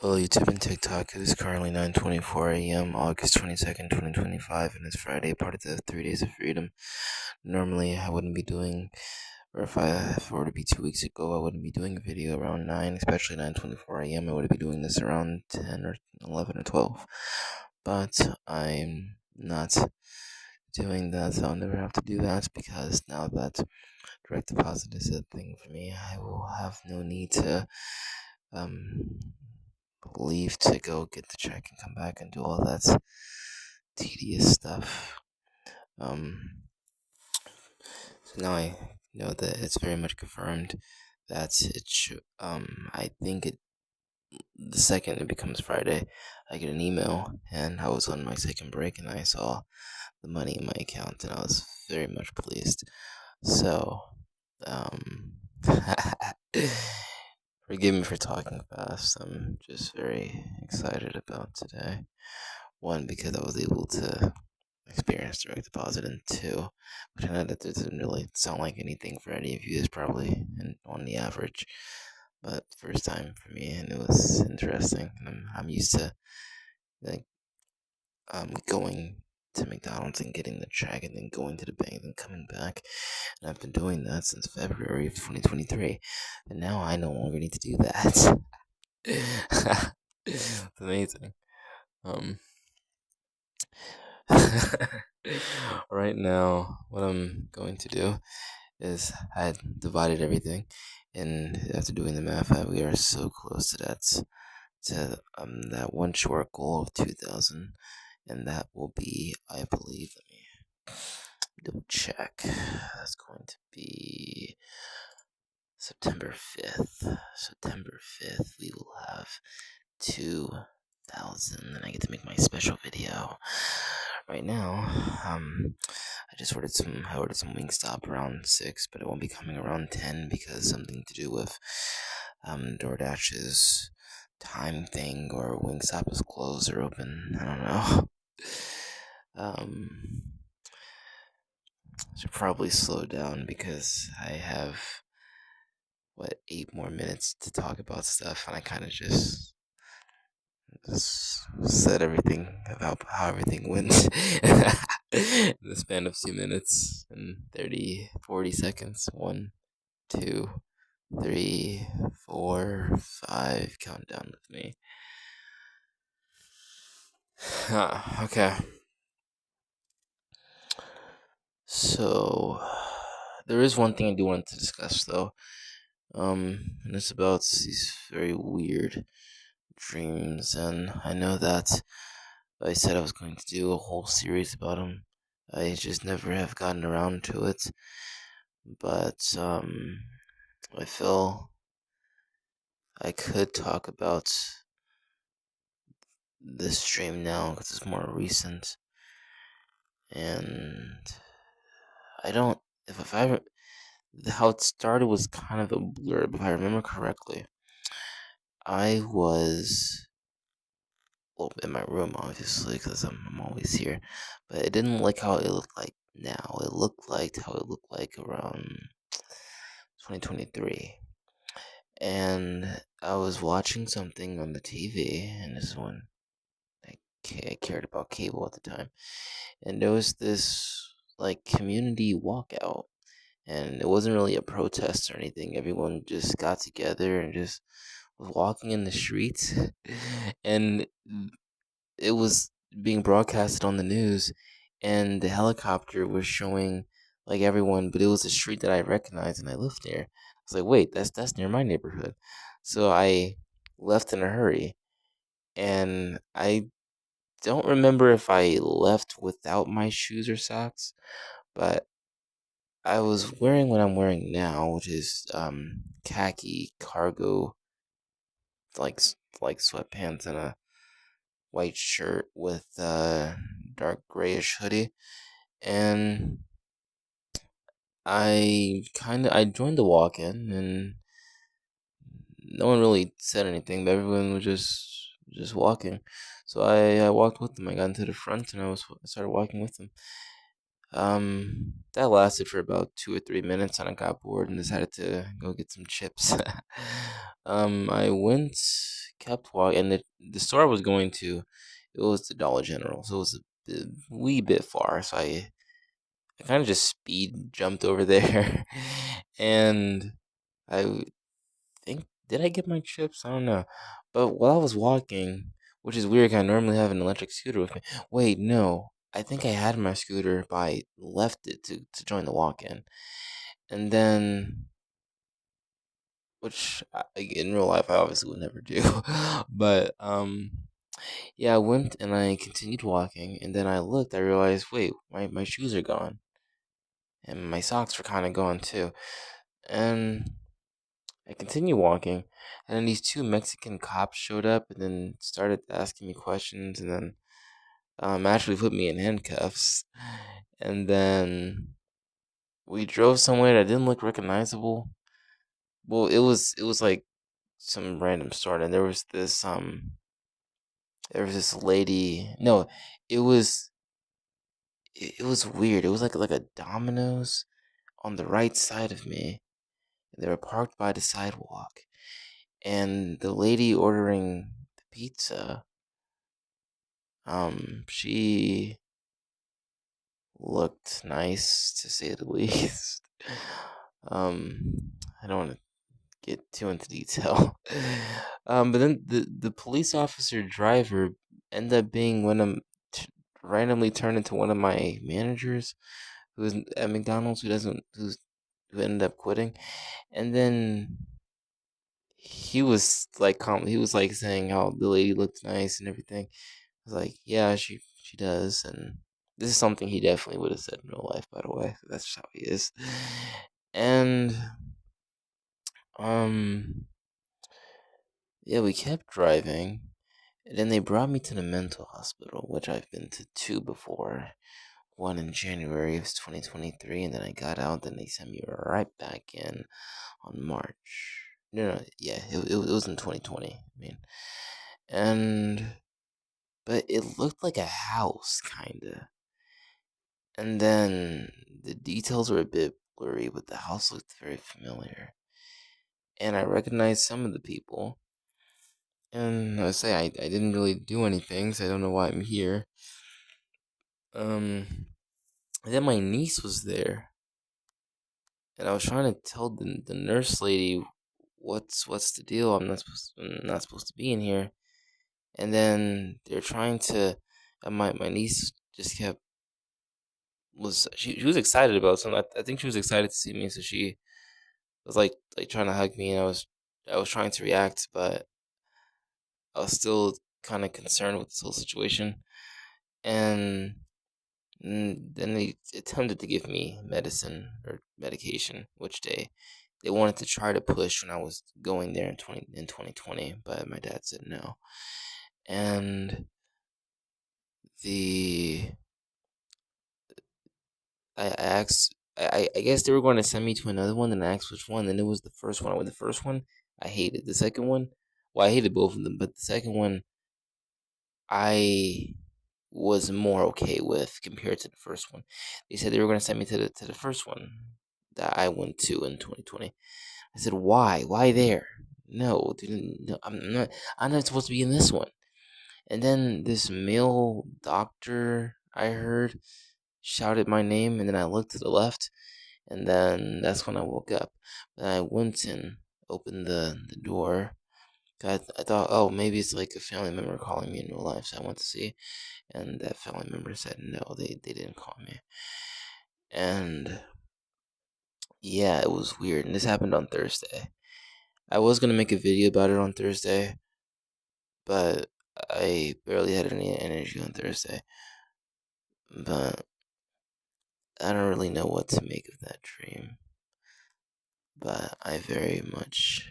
Hello, YouTube and TikTok. It is currently 9:24 a.m., August 22nd, 2025, and it's Friday, part of the 3 Days of Freedom. Normally, I wouldn't be doing, or if it were to be 2 weeks ago, I wouldn't be doing a video around 9, especially 9:24 a.m. I would be doing this around 10 or 11 or 12. But I'm not doing that, so I'll never have to do that because now that direct deposit is a thing for me, I will have no need to um leave to go get the check and come back and do all that tedious stuff. Um, so now I know that it's very much confirmed that it should. I think the second it becomes Friday, I get an email, and I was on my second break, and I saw the money in my account, and I was very much pleased. So, um, forgive me for talking fast. I'm just very excited about today. One, because I was able to experience direct deposit, and two, which I know that doesn't really sound like anything for any of you, is probably on the average, but first time for me, and it was interesting. And I'm used to like going to McDonald's and getting the check, and then going to the bank and coming back, and I've been doing that since February of 2023, and now I no longer need to do that. It's amazing. Um, right now, what I'm going to do is I had divided everything, and after doing the math, we are so close to that one short goal of 2,000, and that will be, I believe, let me double check. That's going to be September 5th. September 5th, we will have 2,000, and I get to make my special video. Right now, I ordered some Wingstop around 6, but it won't be coming around 10 because something to do with DoorDash's time thing, or Wingstop is closed or open. I don't know. Um, should probably slow down because I have 8 more minutes to talk about stuff, and I kind of just said everything about how everything went in the span of 2 minutes and 40 seconds. 1, 2, 3, 4, 5. Count down with me. Okay. So there is one thing I do want to discuss though. And it's about these very weird dreams, and I know that I said I was going to do a whole series about them. I just never have gotten around to it, but I feel I could talk about this dream now because it's more recent, and I don't. If I how it started was kind of a blur, but if I remember correctly, I was in my room, obviously, because I'm always here. But it didn't look like how it looked like now. It looked like how it looked like around 2023. And I was watching something on the TV, and this is when I cared about cable at the time. And there was this like community walkout, and it wasn't really a protest or anything. Everyone just got together and just was walking in the streets, and it was being broadcasted on the news, and the helicopter was showing like everyone, but it was a street that I recognized and I lived near. I was like, wait, that's near my neighborhood. So I left in a hurry, and I don't remember if I left without my shoes or socks, but I was wearing what I'm wearing now, which is khaki cargo, like like sweatpants and a white shirt with a dark grayish hoodie, and I joined the walk-in, and no one really said anything, but everyone was just walking. So I walked with them. I got into the front, and I started walking with them. That lasted for about 2 or 3 minutes, and I got bored and decided to go get some chips. I went, kept walking, and the store I was going to, it was the Dollar General, so it was a wee bit far. So I kind of just speed jumped over there, and I think, did I get my chips? I don't know. But while I was walking, which is weird, 'cause I normally have an electric scooter with me. Wait, no. I think I had my scooter, but I left it to join the walk-in. And then, which in real life I obviously would never do. But yeah, I went and I continued walking, and then I looked, I realized, wait, my shoes are gone. And my socks were kind of gone too. And I continued walking, and then these two Mexican cops showed up and then started asking me questions, and then actually put me in handcuffs. And then we drove somewhere that didn't look recognizable. Well, it was like some random store, and there was this lady. No, it was it was weird. It was like a Domino's on the right side of me. They were parked by the sidewalk, and the lady ordering the pizza, she looked nice to say the least. I don't want to get too into detail. But then the police officer driver ended up being randomly turned into one of my managers who's at McDonald's, who ended up quitting. And then he was like saying how the lady looked nice and everything. I was like, yeah, she does, and this is something he definitely would have said in real life, by the way. That's just how he is. And um, yeah, we kept driving, and then they brought me to the mental hospital, which I've been to two before. One in January of 2023, and then I got out. Then they sent me right back in on March. No, yeah, it was in 2020. I mean, and but it looked like a house, kinda. And then the details were a bit blurry, but the house looked very familiar. And I recognized some of the people. And I didn't really do anything, so I don't know why I'm here. And then my niece was there, and I was trying to tell the nurse lady what's the deal. I'm not supposed to be in here. And then they're trying to. My niece just kept was she was excited about something. I think she was excited to see me, so she was like trying to hug me, and I was trying to react, but I was still kind of concerned with this whole situation. And then they attempted to give me medicine or medication, which they wanted to try to push when I was going there in 2020, but my dad said no. And the I asked, I guess they were going to send me to another one, and I asked which one, and it was the first one. With the first one, I hated. The second one, well, I hated both of them, but the second one, I was more okay with compared to the first one. They said they were going to send me to the first one that I went to in 2020. I said, why? Why there? No, dude, no, I'm not supposed to be in this one. And then this male doctor I heard shouted my name, and then I looked to the left, and then that's when I woke up. Then I went and opened the door. I thought, oh, maybe it's like a family member calling me in real life, so I went to see, and that family member said no, they didn't call me. And yeah, it was weird, and this happened on Thursday. I was gonna make a video about it on Thursday, but I barely had any energy on Thursday. But I don't really know what to make of that dream. But I very much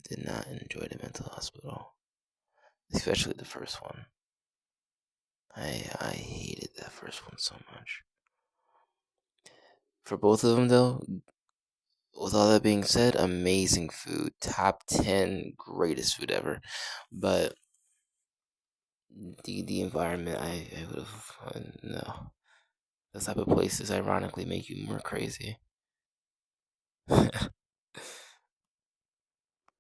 did not enjoy the mental hospital, especially the first one. I hated that first one so much. For both of them, though, with all that being said, amazing food, top 10 greatest food ever. But the environment, I would have no. Those type of places ironically make you more crazy.